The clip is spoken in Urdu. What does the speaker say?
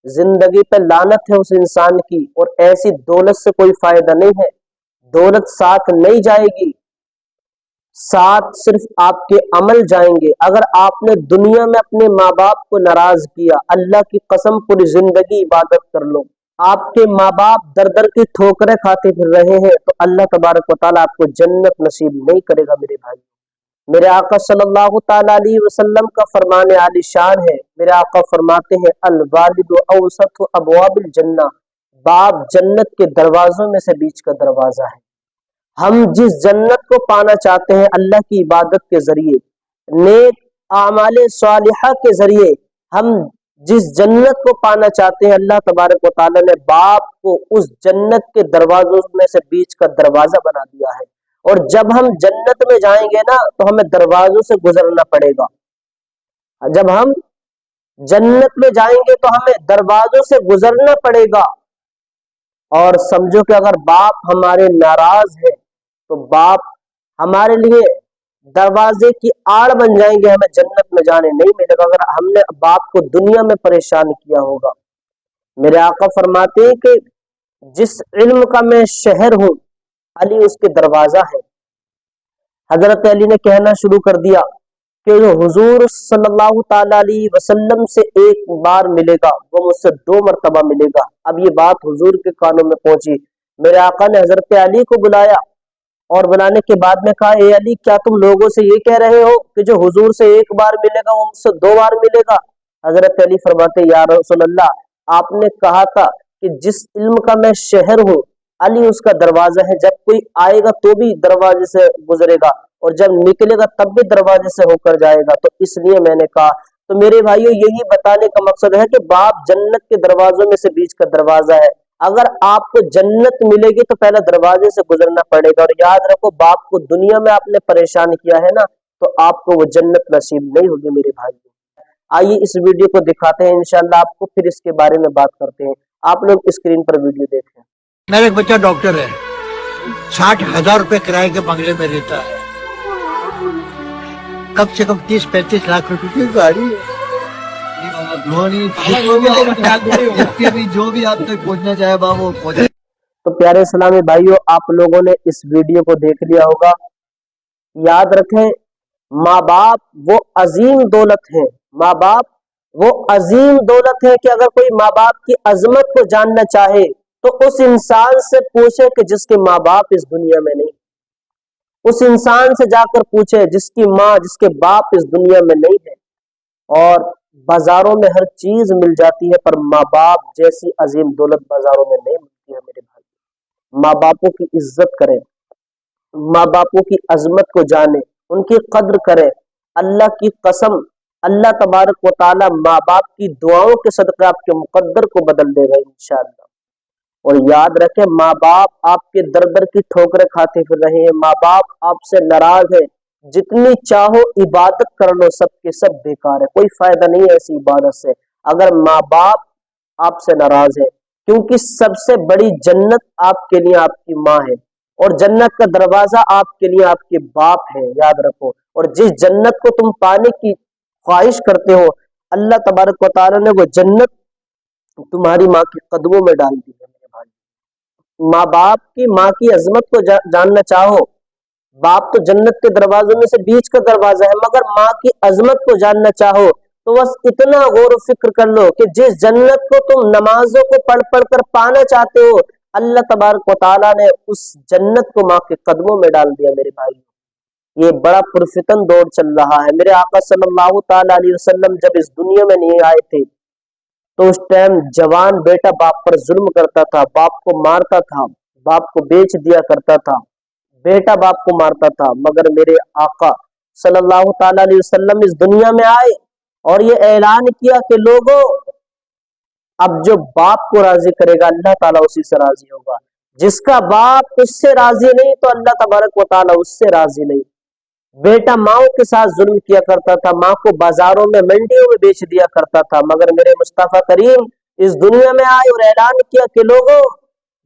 زندگی پہ لعنت ہے اس انسان کی، اور ایسی دولت سے کوئی فائدہ نہیں ہے، دولت ساتھ نہیں جائے گی، ساتھ صرف آپ کے عمل جائیں گے۔ اگر آپ نے دنیا میں اپنے ماں باپ کو ناراض کیا، اللہ کی قسم پوری زندگی عبادت کر لو، آپ کے ماں باپ در در کی ٹھوکریں کھاتے پھر رہے ہیں، تو اللہ تبارک و تعالیٰ آپ کو جنت نصیب نہیں کرے گا میرے بھائی۔ میرے آقا صلی اللہ تعالیٰ علیہ وسلم کا فرمان عالی شان ہے، میرے آقا فرماتے ہیں الوالد اوسط ابواب الجنہ، باپ جنت کے دروازوں میں سے بیچ کا دروازہ ہے۔ ہم جس جنت کو پانا چاہتے ہیں اللہ کی عبادت کے ذریعے، نیک اعمال صالحہ کے ذریعے، ہم جس جنت کو پانا چاہتے ہیں اللہ تبارک و تعالیٰ نے باپ کو اس جنت کے دروازوں میں سے بیچ کا دروازہ بنا دیا ہے، اور جب ہم جنت میں جائیں گے نا تو ہمیں دروازوں سے گزرنا پڑے گا۔ جب ہم جنت میں جائیں گے تو ہمیں دروازوں سے گزرنا پڑے گا، اور سمجھو کہ اگر باپ ہمارے ناراض ہے تو باپ ہمارے لیے دروازے کی آڑ بن جائیں گے، ہمیں جنت میں جانے نہیں ملے گا اگر ہم نے باپ کو دنیا میں پریشان کیا ہوگا۔ میرے آقا فرماتے ہیں کہ جس علم کا میں شہر ہوں علی اس کے دروازہ ہے۔ حضرت علی نے کہنا شروع کر دیا کہ جو حضور صلی اللہ تعالی علیہ وسلم سے ایک بار ملے گا وہ مجھ سے 2 مرتبہ ملے گا۔ اب یہ بات حضور کے کانوں میں پہنچی، میرے آقا نے حضرت علی کو بلایا، اور بلانے کے بعد میں کہا اے علی کیا تم لوگوں سے یہ کہہ رہے ہو کہ جو حضور سے 1 بار ملے گا وہ مجھ سے 2 بار ملے گا؟ حضرت علی فرماتے یا رسول اللہ، آپ نے کہا تھا کہ جس علم کا میں شہر ہوں علی اس کا دروازہ ہے، جب کوئی آئے گا تو بھی دروازے سے گزرے گا، اور جب نکلے گا تب بھی دروازے سے ہو کر جائے گا، تو اس لیے میں نے کہا۔ تو میرے بھائیو یہی بتانے کا مقصد ہے کہ باپ جنت کے دروازوں میں سے بیچ کا دروازہ ہے۔ اگر آپ کو جنت ملے گی تو پہلے دروازے سے گزرنا پڑے گا، اور یاد رکھو باپ کو دنیا میں آپ نے پریشان کیا ہے نا تو آپ کو وہ جنت نصیب نہیں ہوگی میرے بھائی۔ آئیے اس ویڈیو کو دکھاتے ہیں، انشاءاللہ آپ کو پھر اس کے بارے میں بات کرتے ہیں۔ آپ لوگ اسکرین پر ویڈیو دیکھیں۔ میرا ایک بچہ ڈاکٹر ہے، 60,000 روپے کرائے کے بنگلے میں رہتا ہے، کم سے کم 30-35 لاکھ روپے کی گاڑی ہے۔ جو بھی آپ تک پہنچنا چاہے بابا وہ پہنچے۔ تو پیارے اسلامی بھائیوں، آپ لوگوں نے اس ویڈیو کو دیکھ لیا ہوگا۔ یاد رکھیں ماں باپ وہ عظیم دولت ہے، ماں باپ وہ عظیم دولت ہے کہ اگر کوئی ماں باپ کی عظمت کو جاننا چاہے تو اس انسان سے پوچھے کہ جس کے ماں باپ اس دنیا میں نہیں، اس انسان سے جا کر پوچھے جس کی ماں جس کے باپ اس دنیا میں نہیں ہے۔ اور بازاروں میں ہر چیز مل جاتی ہے پر ماں باپ جیسی عظیم دولت بازاروں میں نہیں ملتی ہے میرے بھائی۔ ماں باپوں کی عزت کریں، ماں باپوں کی عظمت کو جانیں، ان کی قدر کریں۔ اللہ کی قسم اللہ تبارک و تعالی ماں باپ کی دعاؤں کے صدقے آپ کے مقدر کو بدل دے گا انشاءاللہ۔ اور یاد رکھیں ماں باپ آپ کے در در کی ٹھوکریں کھاتے پھر رہے ہیں، ماں باپ آپ سے ناراض ہے، جتنی چاہو عبادت کر لو سب کے سب بیکار ہے، کوئی فائدہ نہیں ہے ایسی عبادت سے اگر ماں باپ آپ سے ناراض ہے، کیونکہ سب سے بڑی جنت آپ کے لیے آپ کی ماں ہے، اور جنت کا دروازہ آپ کے لیے آپ کے باپ ہے، یاد رکھو۔ اور جس جنت کو تم پانے کی خواہش کرتے ہو اللہ تبارک و تعالی نے وہ جنت تمہاری ماں کے قدموں میں ڈال دی ہے میرے بھائی۔ ماں باپ کی ماں کی عظمت کو جاننا چاہو، باپ تو جنت کے دروازوں میں سے بیچ کا دروازہ ہے، مگر ماں کی عظمت کو جاننا چاہو تو بس اتنا غور و فکر کر لو کہ جس جنت کو تم نمازوں کو پڑھ پڑھ کر پانا چاہتے ہو اللہ تبارک و تعالیٰ نے اس جنت کو ماں کے قدموں میں ڈال دیا میرے بھائی۔ یہ بڑا پرفتن دور چل رہا ہے۔ میرے آقا صلی اللہ تعالی علیہ وسلم جب اس دنیا میں نہیں آئے تھے تو اس ٹائم جوان بیٹا باپ پر ظلم کرتا تھا، باپ کو مارتا تھا، باپ کو بیچ دیا کرتا تھا، بیٹا باپ کو مارتا تھا، مگر میرے آقا صلی اللہ تعالی علیہ وسلم اس دنیا میں آئے اور یہ اعلان کیا کہ لوگوں اب جو باپ کو راضی کرے گا اللہ تعالیٰ اسی سے راضی ہوگا، جس کا باپ اس سے راضی نہیں تو اللہ تبارک و تعالیٰ اس سے راضی نہیں۔ بیٹا ماں کے ساتھ ظلم کیا کرتا تھا، ماں کو بازاروں میں منڈیوں میں بیچ دیا کرتا تھا، مگر میرے مصطفیٰ کریم اس دنیا میں آئے اور اعلان کیا کہ لوگوں